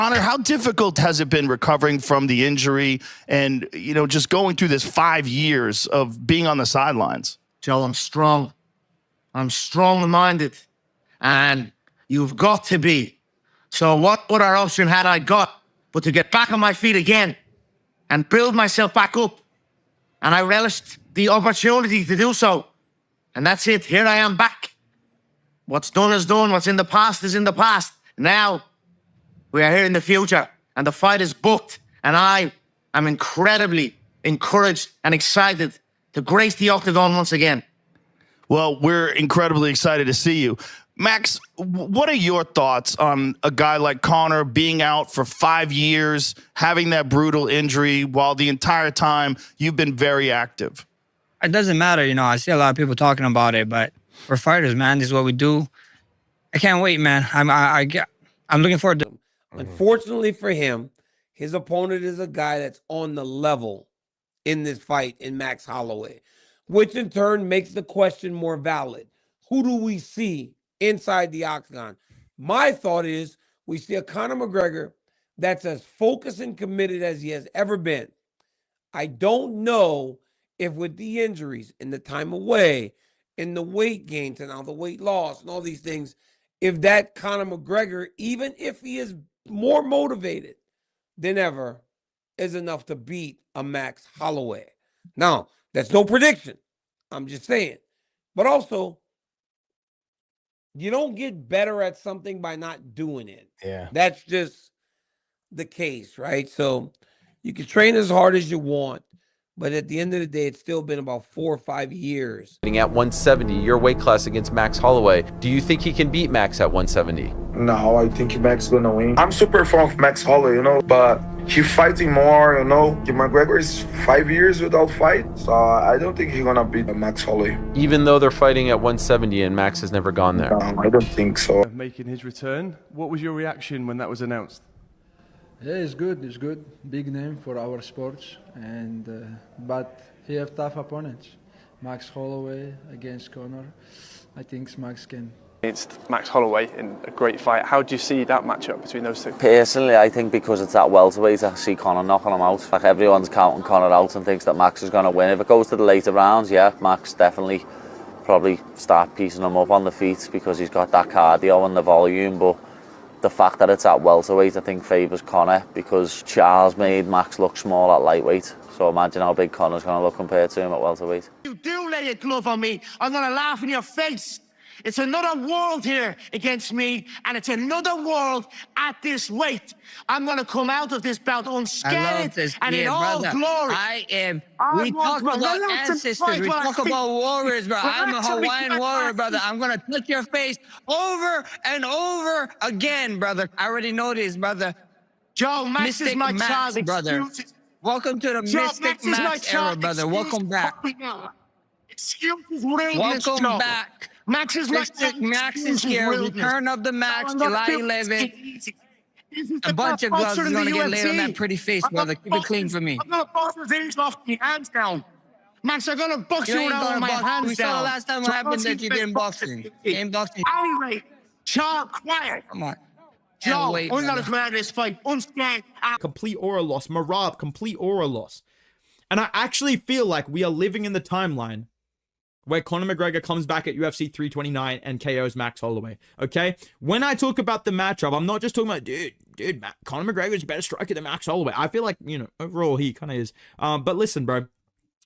Conor, how difficult has it been recovering from the injury and, just going through this 5 years of being on the sidelines? Joe, I'm strong. I'm strong-minded. And you've got to be. So what other option had I got but to get back on my feet again and build myself back up? And I relished the opportunity to do so. And that's it. Here I am back. What's done is done. What's in the past is in the past. Now, we are here in the future. And the fight is booked. And I am incredibly encouraged and excited to grace the Octagon once again. Well, we're incredibly excited to see you. Max, what are your thoughts on a guy like Conor being out for 5 years, having that brutal injury, while the entire time you've been very active? It doesn't matter, I see a lot of people talking about it, but we're fighters, man. This is what we do. I can't wait, man. I'm looking forward to it. Unfortunately for him, his opponent is a guy that's on the level in this fight in Max Holloway, which in turn makes the question more valid. Who do we see inside the Octagon? My thought is we see a Conor McGregor that's as focused and committed as he has ever been. I don't know if with the injuries and the time away and the weight gains and now the weight loss and all these things, if that Conor McGregor, even if he is more motivated than ever, is enough to beat a Max Holloway. Now, that's no prediction. I'm just saying. But also, you don't get better at something by not doing it. Yeah. That's just the case, right? So you can train as hard as you want, but at the end of the day, it's still been about 4 or 5 years. At 170, your weight class against Max Holloway. Do you think he can beat Max at 170? No, I think Max is gonna win. I'm super fan of Max Holloway, but he fighting more, McGregor is 5 years without fight, so I don't think he's gonna beat Max Holloway. Even though they're fighting at 170 and Max has never gone there? No, I don't think so. Making his return, what was your reaction when that was announced? Yeah, it's good. It's good. Big name for our sports, and but he have tough opponents. Max Holloway against Conor. I think Max can. Against Max Holloway in a great fight. How do you see that matchup between those two? Personally, I think because it's that welterweight, I see Conor knocking him out. Like everyone's counting Conor out and thinks that Max is going to win. If it goes to the later rounds, yeah, Max definitely probably start piecing him up on the feet because he's got that cardio and the volume, but the fact that it's at welterweight, I think, favours Conor because Charles made Max look small at lightweight. So imagine how big Conor's going to look compared to him at welterweight. You do lay a glove on me, I'm going to laugh in your face. It's another world here against me, and it's another world at this weight. I'm going to come out of this bout unscathed and in all glory. We talk about ancestors, we talk about warriors, bro. I'm a Hawaiian warrior, brother. I'm going to touch your face over and over again, brother. I already know this, brother. Joe, Max is my child, brother. Welcome to the Mystic Max era, brother. Welcome back. Excuses, welcome back. Max is here. Return of the Max, July 11th. A bunch of gloves is going to get laid on that pretty face, brother. Keep it clean for me. I'm going to box his ears off my hands down. Max, I'm going to box you around with my hands down. We saw last time what happened that you didn't boxing. You ain't boxing. Anyway, Joe, quiet. Come on. Joe, I'm going to come out of this fight unscathed. Complete aura loss. Marab, complete aura loss. And I actually feel like we are living in the timeline where Conor McGregor comes back at UFC 329 and KOs Max Holloway, okay? When I talk about the matchup, I'm not just talking about, dude, Conor McGregor is a better striker than Max Holloway. I feel like, overall, he kind of is. But listen, bro,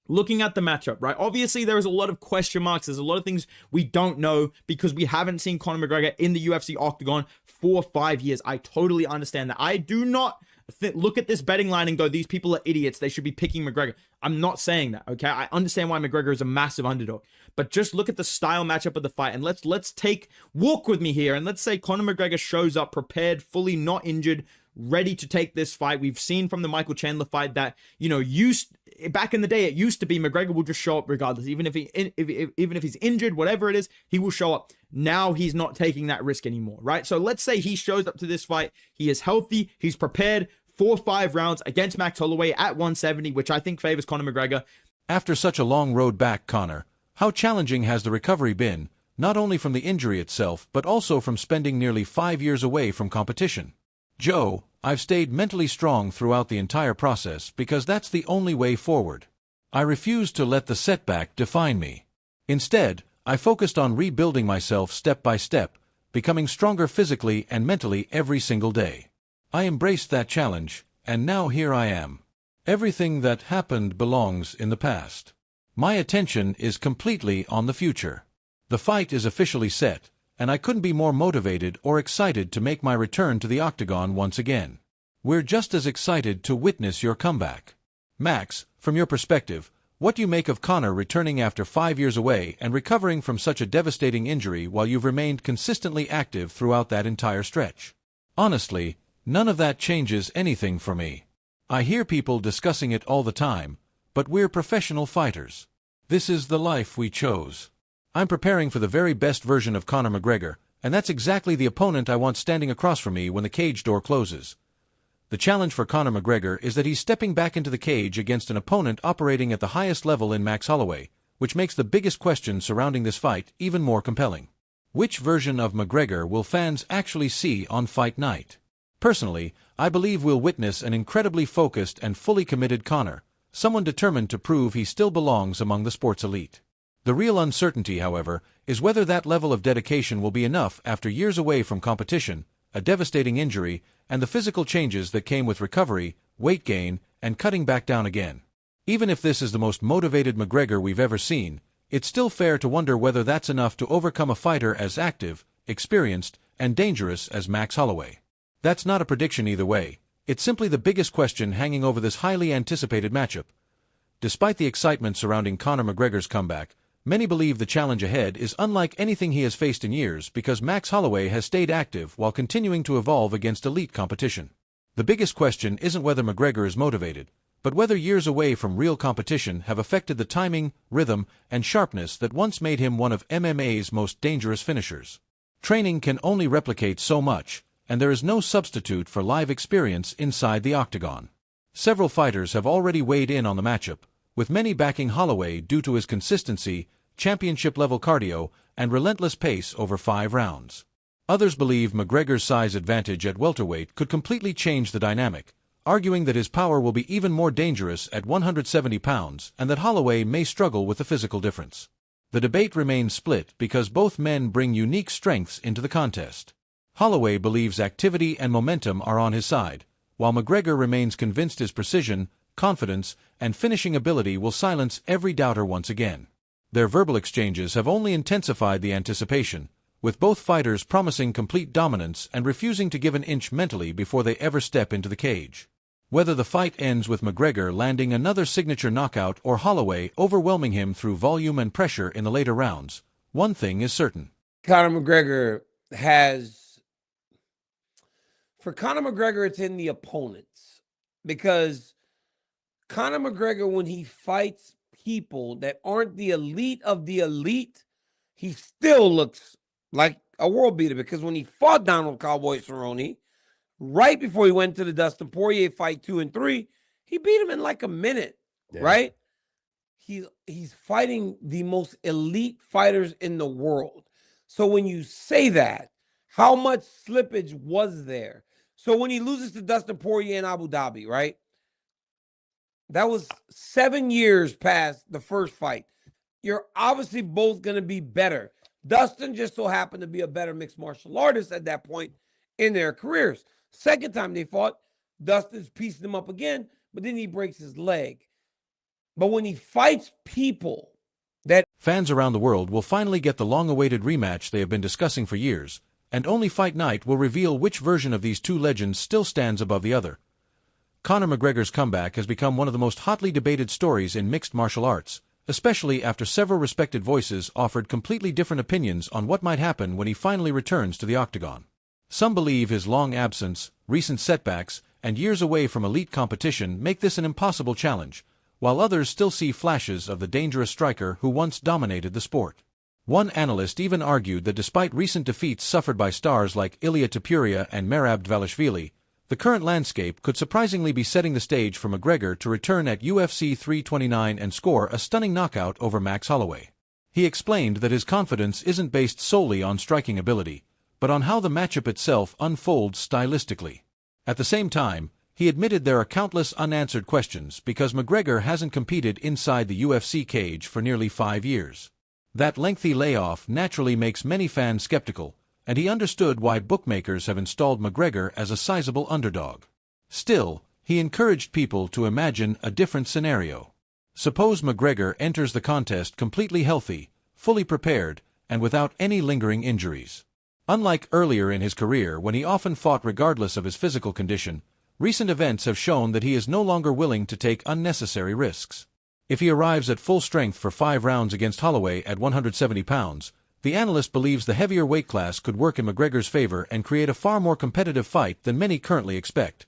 looking at the matchup, right? Obviously, there is a lot of question marks. There's a lot of things we don't know because we haven't seen Conor McGregor in the UFC Octagon for 5 years. I totally understand that. I do not look at this betting line and go, these people are idiots. They should be picking McGregor. I'm not saying that, okay? I understand why McGregor is a massive underdog. But just look at the style matchup of the fight and let's walk with me here. And let's say Conor McGregor shows up prepared, fully not injured, ready to take this fight. We've seen from the Michael Chandler fight that, back in the day, it used to be McGregor will just show up regardless. Even if he's injured, whatever it is, he will show up. Now he's not taking that risk anymore, right? So let's say he shows up to this fight. He is healthy. He's prepared. 4-5 rounds against Max Holloway at 170, which I think favors Conor McGregor. After such a long road back, Conor, how challenging has the recovery been, not only from the injury itself, but also from spending nearly 5 years away from competition? Joe, I've stayed mentally strong throughout the entire process because that's the only way forward. I refused to let the setback define me. Instead, I focused on rebuilding myself step by step, becoming stronger physically and mentally every single day. I embraced that challenge, and now here I am. Everything that happened belongs in the past. My attention is completely on the future. The fight is officially set, and I couldn't be more motivated or excited to make my return to the Octagon once again. We're just as excited to witness your comeback. Max, from your perspective, what do you make of Conor returning after 5 years away and recovering from such a devastating injury while you've remained consistently active throughout that entire stretch? Honestly, none of that changes anything for me. I hear people discussing it all the time, but we're professional fighters. This is the life we chose. I'm preparing for the very best version of Conor McGregor, and that's exactly the opponent I want standing across from me when the cage door closes. The challenge for Conor McGregor is that he's stepping back into the cage against an opponent operating at the highest level in Max Holloway, which makes the biggest question surrounding this fight even more compelling. Which version of McGregor will fans actually see on fight night? Personally, I believe we'll witness an incredibly focused and fully committed Conor, someone determined to prove he still belongs among the sport's elite. The real uncertainty, however, is whether that level of dedication will be enough after years away from competition, a devastating injury, and the physical changes that came with recovery, weight gain, and cutting back down again. Even if this is the most motivated McGregor we've ever seen, it's still fair to wonder whether that's enough to overcome a fighter as active, experienced, and dangerous as Max Holloway. That's not a prediction either way. It's simply the biggest question hanging over this highly anticipated matchup. Despite the excitement surrounding Conor McGregor's comeback, many believe the challenge ahead is unlike anything he has faced in years because Max Holloway has stayed active while continuing to evolve against elite competition. The biggest question isn't whether McGregor is motivated, but whether years away from real competition have affected the timing, rhythm, and sharpness that once made him one of MMA's most dangerous finishers. Training can only replicate so much, and there is no substitute for live experience inside the Octagon. Several fighters have already weighed in on the matchup, with many backing Holloway due to his consistency, championship-level cardio, and relentless pace over 5 rounds. Others believe McGregor's size advantage at welterweight could completely change the dynamic, arguing that his power will be even more dangerous at 170 pounds and that Holloway may struggle with the physical difference. The debate remains split because both men bring unique strengths into the contest. Holloway believes activity and momentum are on his side, while McGregor remains convinced his precision, confidence, and finishing ability will silence every doubter once again. Their verbal exchanges have only intensified the anticipation, with both fighters promising complete dominance and refusing to give an inch mentally before they ever step into the cage. Whether the fight ends with McGregor landing another signature knockout or Holloway overwhelming him through volume and pressure in the later rounds, one thing is certain. Conor McGregor has... For Conor McGregor, it's in the opponents. Because Conor McGregor, when he fights people that aren't the elite of the elite, he still looks like a world beater. Because when he fought Donald Cowboy Cerrone, right before he went to the Dustin Poirier fight 2 and 3, he beat him in like a minute, right? He's fighting the most elite fighters in the world. So when you say that, how much slippage was there? So when he loses to Dustin Poirier in Abu Dhabi, right? That was 7 years past the first fight. You're obviously both going to be better. Dustin just so happened to be a better mixed martial artist at that point in their careers. Second time they fought, Dustin's pieced him up again, but then he breaks his leg. But when he fights people that... Fans around the world will finally get the long-awaited rematch they have been discussing for years, and only Fight Night will reveal which version of these two legends still stands above the other. Conor McGregor's comeback has become one of the most hotly debated stories in mixed martial arts, especially after several respected voices offered completely different opinions on what might happen when he finally returns to the Octagon. Some believe his long absence, recent setbacks, and years away from elite competition make this an impossible challenge, while others still see flashes of the dangerous striker who once dominated the sport. One analyst even argued that despite recent defeats suffered by stars like Ilia Topuria and Merab Dvalishvili, the current landscape could surprisingly be setting the stage for McGregor to return at UFC 329 and score a stunning knockout over Max Holloway. He explained that his confidence isn't based solely on striking ability, but on how the matchup itself unfolds stylistically. At the same time, he admitted there are countless unanswered questions because McGregor hasn't competed inside the UFC cage for nearly 5 years. That lengthy layoff naturally makes many fans skeptical, and he understood why bookmakers have installed McGregor as a sizable underdog. Still, he encouraged people to imagine a different scenario. Suppose McGregor enters the contest completely healthy, fully prepared, and without any lingering injuries. Unlike earlier in his career when he often fought regardless of his physical condition, recent events have shown that he is no longer willing to take unnecessary risks. If he arrives at full strength for 5 rounds against Holloway at 170 pounds, the analyst believes the heavier weight class could work in McGregor's favor and create a far more competitive fight than many currently expect.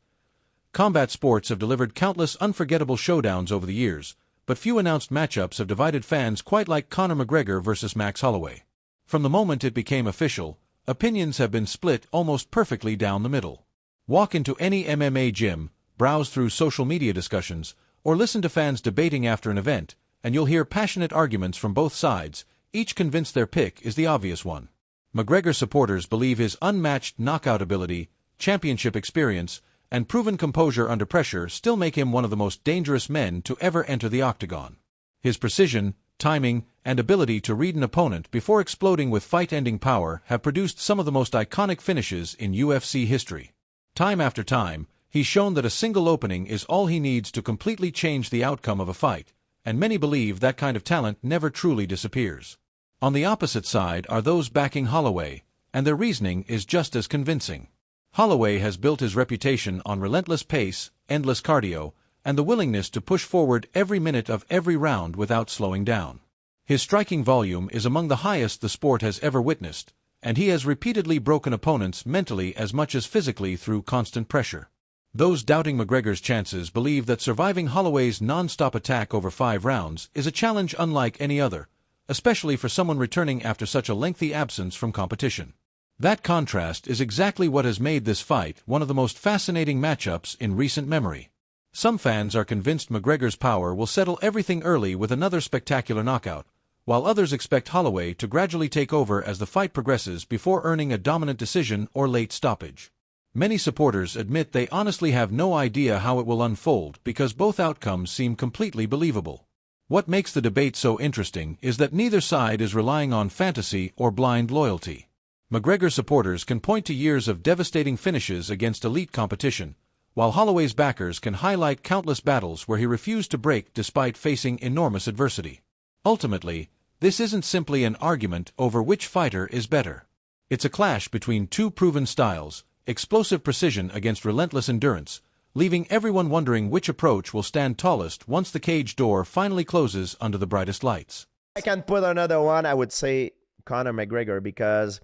Combat sports have delivered countless unforgettable showdowns over the years, but few announced matchups have divided fans quite like Conor McGregor versus Max Holloway. From the moment it became official, opinions have been split almost perfectly down the middle. Walk into any MMA gym, browse through social media discussions, or listen to fans debating after an event, and you'll hear passionate arguments from both sides, each convinced their pick is the obvious one. McGregor supporters believe his unmatched knockout ability, championship experience, and proven composure under pressure still make him one of the most dangerous men to ever enter the octagon. His precision, timing, and ability to read an opponent before exploding with fight-ending power have produced some of the most iconic finishes in UFC history. Time after time, he's shown that a single opening is all he needs to completely change the outcome of a fight, and many believe that kind of talent never truly disappears. On the opposite side are those backing Holloway, and their reasoning is just as convincing. Holloway has built his reputation on relentless pace, endless cardio, and the willingness to push forward every minute of every round without slowing down. His striking volume is among the highest the sport has ever witnessed, and he has repeatedly broken opponents mentally as much as physically through constant pressure. Those doubting McGregor's chances believe that surviving Holloway's non-stop attack over 5 rounds is a challenge unlike any other, especially for someone returning after such a lengthy absence from competition. That contrast is exactly what has made this fight one of the most fascinating matchups in recent memory. Some fans are convinced McGregor's power will settle everything early with another spectacular knockout, while others expect Holloway to gradually take over as the fight progresses before earning a dominant decision or late stoppage. Many supporters admit they honestly have no idea how it will unfold because both outcomes seem completely believable. What makes the debate so interesting is that neither side is relying on fantasy or blind loyalty. McGregor supporters can point to years of devastating finishes against elite competition, while Holloway's backers can highlight countless battles where he refused to break despite facing enormous adversity. Ultimately, this isn't simply an argument over which fighter is better. It's a clash between two proven styles, explosive precision against relentless endurance, leaving everyone wondering which approach will stand tallest once the cage door finally closes under the brightest lights. I can put another one, I would say Conor McGregor, because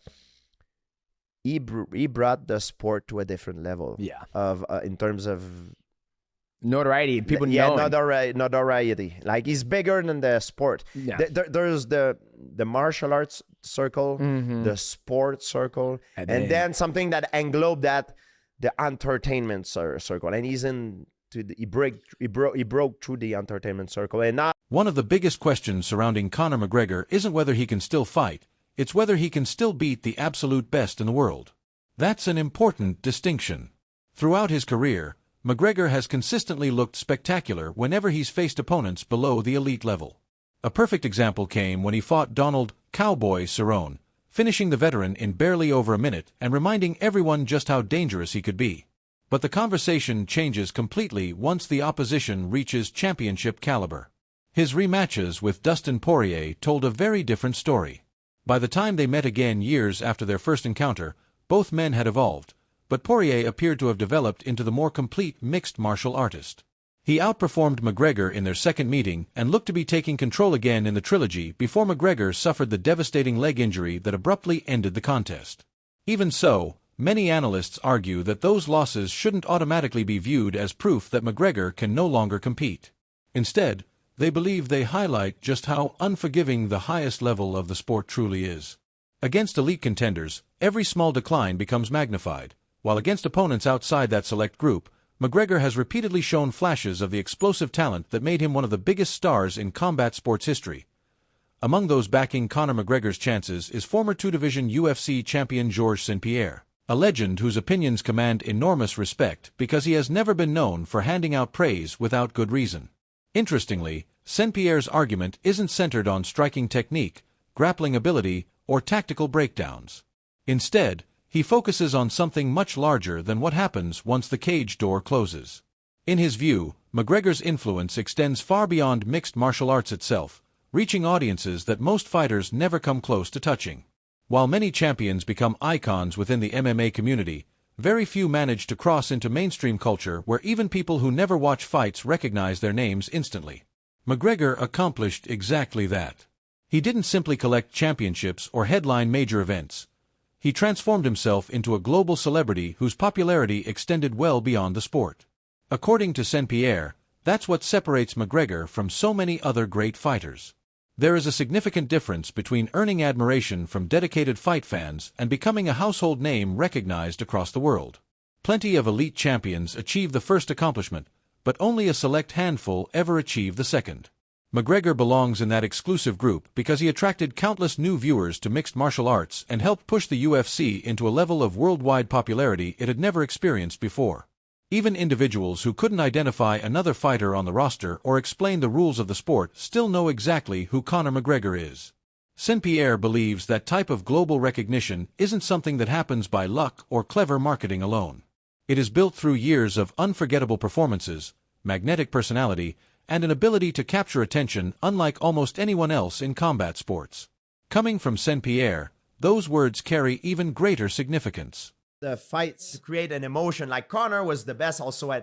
he brought the sport to a different level. Yeah. Of in terms of notoriety, people know. Yeah, notoriety. Like, he's bigger than the sport. Yeah. There's the martial arts circle, the sport circle, and then something that englobed that, the entertainment circle. And he's he broke through the entertainment circle. And now, one of the biggest questions surrounding Conor McGregor isn't whether he can still fight, it's whether he can still beat the absolute best in the world. That's an important distinction. Throughout his career, McGregor has consistently looked spectacular whenever he's faced opponents below the elite level. A perfect example came when he fought Donald "Cowboy" Cerrone, finishing the veteran in barely over a minute and reminding everyone just how dangerous he could be. But the conversation changes completely once the opposition reaches championship caliber. His rematches with Dustin Poirier told a very different story. By the time they met again years after their first encounter, both men had evolved, but Poirier appeared to have developed into the more complete mixed martial artist. He outperformed McGregor in their second meeting and looked to be taking control again in the trilogy before McGregor suffered the devastating leg injury that abruptly ended the contest. Even so, many analysts argue that those losses shouldn't automatically be viewed as proof that McGregor can no longer compete. Instead, they believe they highlight just how unforgiving the highest level of the sport truly is. Against elite contenders, every small decline becomes magnified, while against opponents outside that select group, McGregor has repeatedly shown flashes of the explosive talent that made him one of the biggest stars in combat sports history. Among those backing Conor McGregor's chances is former two-division UFC champion Georges St. Pierre. A legend whose opinions command enormous respect because he has never been known for handing out praise without good reason. Interestingly, St. Pierre's argument isn't centered on striking technique, grappling ability, or tactical breakdowns. Instead, he focuses on something much larger than what happens once the cage door closes. In his view, McGregor's influence extends far beyond mixed martial arts itself, reaching audiences that most fighters never come close to touching. While many champions become icons within the MMA community, very few manage to cross into mainstream culture where even people who never watch fights recognize their names instantly. McGregor accomplished exactly that. He didn't simply collect championships or headline major events. He transformed himself into a global celebrity whose popularity extended well beyond the sport. According to St. Pierre, that's what separates McGregor from so many other great fighters. There is a significant difference between earning admiration from dedicated fight fans and becoming a household name recognized across the world. Plenty of elite champions achieve the first accomplishment, but only a select handful ever achieve the second. McGregor belongs in that exclusive group because he attracted countless new viewers to mixed martial arts and helped push the UFC into a level of worldwide popularity it had never experienced before. Even individuals who couldn't identify another fighter on the roster or explain the rules of the sport still know exactly who Conor McGregor is. St. Pierre believes that type of global recognition isn't something that happens by luck or clever marketing alone. It is built through years of unforgettable performances, magnetic personality, and an ability to capture attention unlike almost anyone else in combat sports. Coming from St. Pierre, those words carry even greater significance. The fights to create an emotion, like Conor was the best also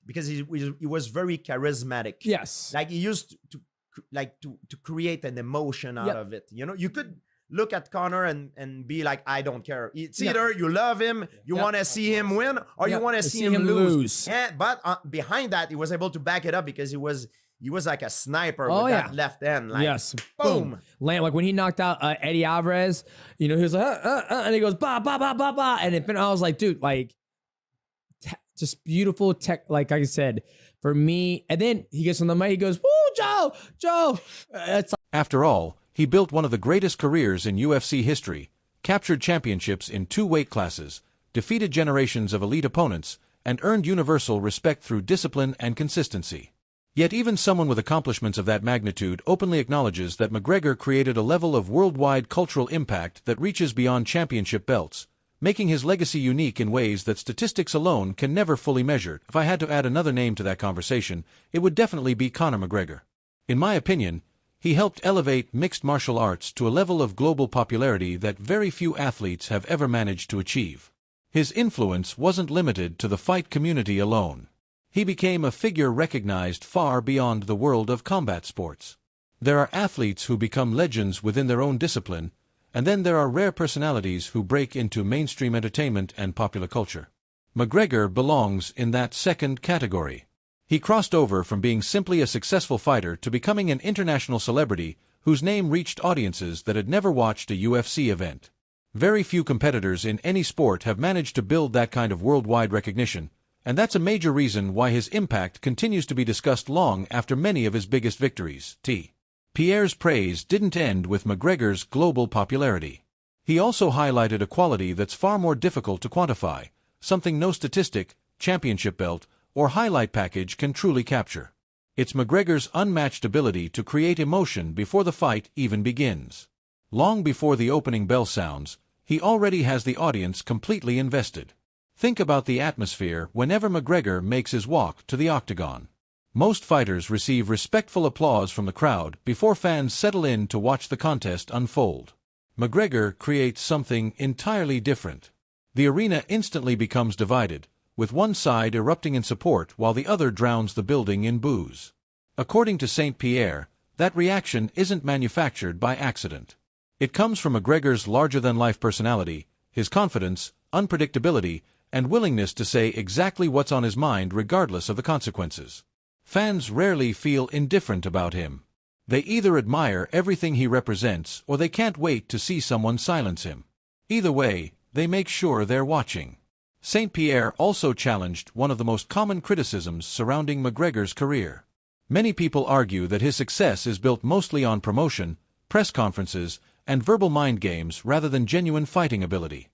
because he was very charismatic. Yes. Like he used to create an emotion out of it. You know, you could look at Conor and be like, I don't care. It's either you love him, you want to see him win, or you want to see him lose. But behind that, he was able to back it up because he was like a sniper with that left hand. Like, yes. Boom. Land, like when he knocked out Eddie Alvarez, you know, he was like, and he goes, ba, ba, ba, ba, ba. And I was like, dude, like, just beautiful tech. Like I said, for me. And then he gets on the mic, he goes, woo, Joe. It's like, after all, he built one of the greatest careers in UFC history, captured championships in 2 weight classes, defeated generations of elite opponents, and earned universal respect through discipline and consistency. Yet even someone with accomplishments of that magnitude openly acknowledges that McGregor created a level of worldwide cultural impact that reaches beyond championship belts, making his legacy unique in ways that statistics alone can never fully measure. If I had to add another name to that conversation, it would definitely be Conor McGregor. In my opinion, he helped elevate mixed martial arts to a level of global popularity that very few athletes have ever managed to achieve. His influence wasn't limited to the fight community alone. He became a figure recognized far beyond the world of combat sports. There are athletes who become legends within their own discipline, and then there are rare personalities who break into mainstream entertainment and popular culture. McGregor belongs in that second category. He crossed over from being simply a successful fighter to becoming an international celebrity whose name reached audiences that had never watched a UFC event. Very few competitors in any sport have managed to build that kind of worldwide recognition, and that's a major reason why his impact continues to be discussed long after many of his biggest victories. Pierre's praise didn't end with McGregor's global popularity. He also highlighted a quality that's far more difficult to quantify, something no statistic, championship belt, or highlight package can truly capture. It's McGregor's unmatched ability to create emotion before the fight even begins. Long before the opening bell sounds, he already has the audience completely invested. Think about the atmosphere whenever McGregor makes his walk to the Octagon. Most fighters receive respectful applause from the crowd before fans settle in to watch the contest unfold. McGregor creates something entirely different. The arena instantly becomes divided, with one side erupting in support while the other drowns the building in boos. According to St. Pierre, that reaction isn't manufactured by accident. It comes from McGregor's larger-than-life personality, his confidence, unpredictability, and willingness to say exactly what's on his mind regardless of the consequences. Fans rarely feel indifferent about him. They either admire everything he represents or they can't wait to see someone silence him. Either way, they make sure they're watching. St. Pierre also challenged one of the most common criticisms surrounding McGregor's career. Many people argue that his success is built mostly on promotion, press conferences, and verbal mind games rather than genuine fighting ability.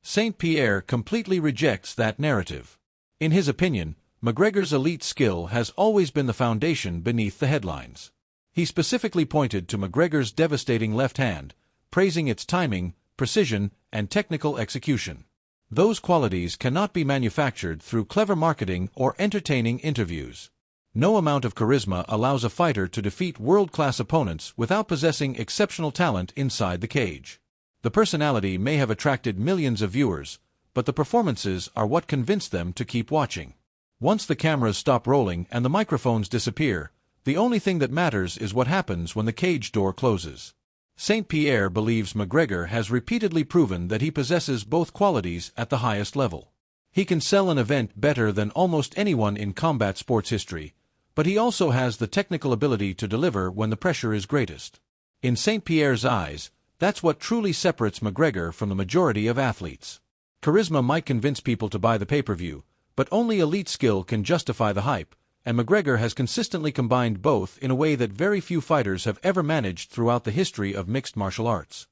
St. Pierre completely rejects that narrative. In his opinion, McGregor's elite skill has always been the foundation beneath the headlines. He specifically pointed to McGregor's devastating left hand, praising its timing, precision, and technical execution. Those qualities cannot be manufactured through clever marketing or entertaining interviews. No amount of charisma allows a fighter to defeat world-class opponents without possessing exceptional talent inside the cage. The personality may have attracted millions of viewers, but the performances are what convince them to keep watching. Once the cameras stop rolling and the microphones disappear, the only thing that matters is what happens when the cage door closes. St. Pierre believes McGregor has repeatedly proven that he possesses both qualities at the highest level. He can sell an event better than almost anyone in combat sports history, but he also has the technical ability to deliver when the pressure is greatest. In St. Pierre's eyes, that's what truly separates McGregor from the majority of athletes. Charisma might convince people to buy the pay-per-view, but only elite skill can justify the hype, and McGregor has consistently combined both in a way that very few fighters have ever managed throughout the history of mixed martial arts.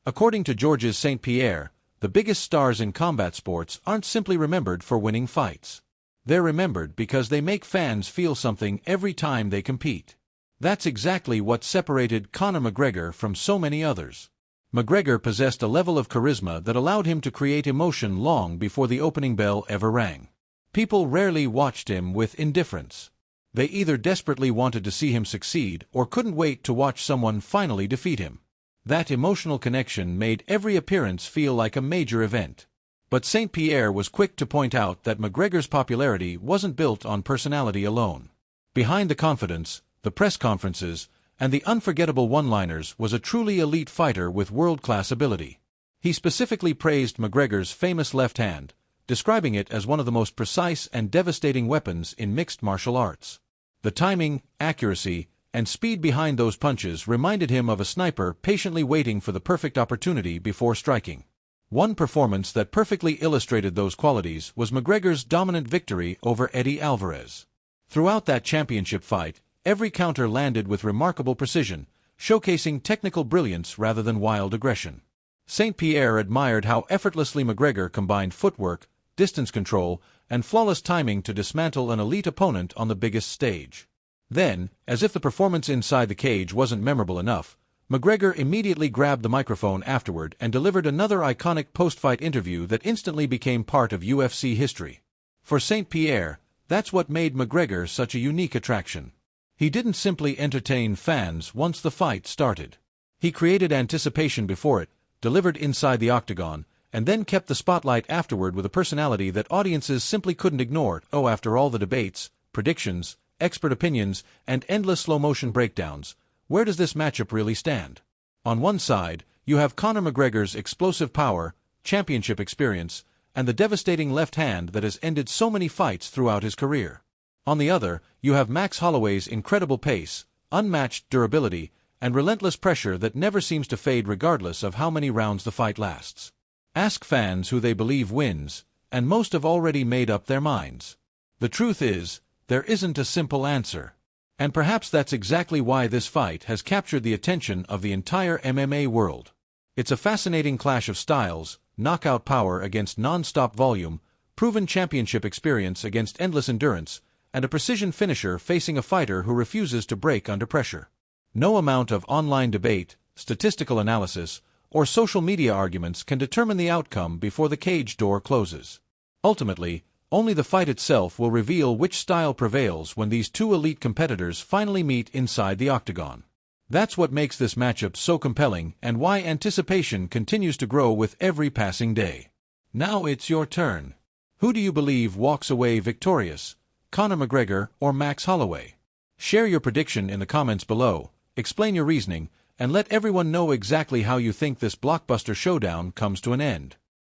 According to Georges St. Pierre, the biggest stars in combat sports aren't simply remembered for winning fights. They're remembered because they make fans feel something every time they compete. That's exactly what separated Conor McGregor from so many others. McGregor possessed a level of charisma that allowed him to create emotion long before the opening bell ever rang. People rarely watched him with indifference. They either desperately wanted to see him succeed or couldn't wait to watch someone finally defeat him. That emotional connection made every appearance feel like a major event. But St. Pierre was quick to point out that McGregor's popularity wasn't built on personality alone. Behind the confidence, the press conferences, and the unforgettable one-liners was a truly elite fighter with world-class ability. He specifically praised McGregor's famous left hand, describing it as one of the most precise and devastating weapons in mixed martial arts. The timing, accuracy, and speed behind those punches reminded him of a sniper patiently waiting for the perfect opportunity before striking. One performance that perfectly illustrated those qualities was McGregor's dominant victory over Eddie Alvarez. Throughout that championship fight, every counter landed with remarkable precision, showcasing technical brilliance rather than wild aggression. St. Pierre admired how effortlessly McGregor combined footwork, distance control, and flawless timing to dismantle an elite opponent on the biggest stage. Then, as if the performance inside the cage wasn't memorable enough, McGregor immediately grabbed the microphone afterward and delivered another iconic post-fight interview that instantly became part of UFC history. For St. Pierre, that's what made McGregor such a unique attraction. He didn't simply entertain fans once the fight started. He created anticipation before it, delivered inside the octagon, and then kept the spotlight afterward with a personality that audiences simply couldn't ignore. Oh, after all the debates, predictions, expert opinions, and endless slow-motion breakdowns, where does this matchup really stand? On one side, you have Conor McGregor's explosive power, championship experience, and the devastating left hand that has ended so many fights throughout his career. On the other, you have Max Holloway's incredible pace, unmatched durability, and relentless pressure that never seems to fade regardless of how many rounds the fight lasts. Ask fans who they believe wins, and most have already made up their minds. The truth is, there isn't a simple answer. And perhaps that's exactly why this fight has captured the attention of the entire MMA world. It's a fascinating clash of styles, knockout power against non-stop volume, proven championship experience against endless endurance, and a precision finisher facing a fighter who refuses to break under pressure. No amount of online debate, statistical analysis, or social media arguments can determine the outcome before the cage door closes. Ultimately, only the fight itself will reveal which style prevails when these two elite competitors finally meet inside the octagon. That's what makes this matchup so compelling and why anticipation continues to grow with every passing day. Now it's your turn. Who do you believe walks away victorious, Conor McGregor or Max Holloway? Share your prediction in the comments below, explain your reasoning, and let everyone know exactly how you think this blockbuster showdown comes to an end.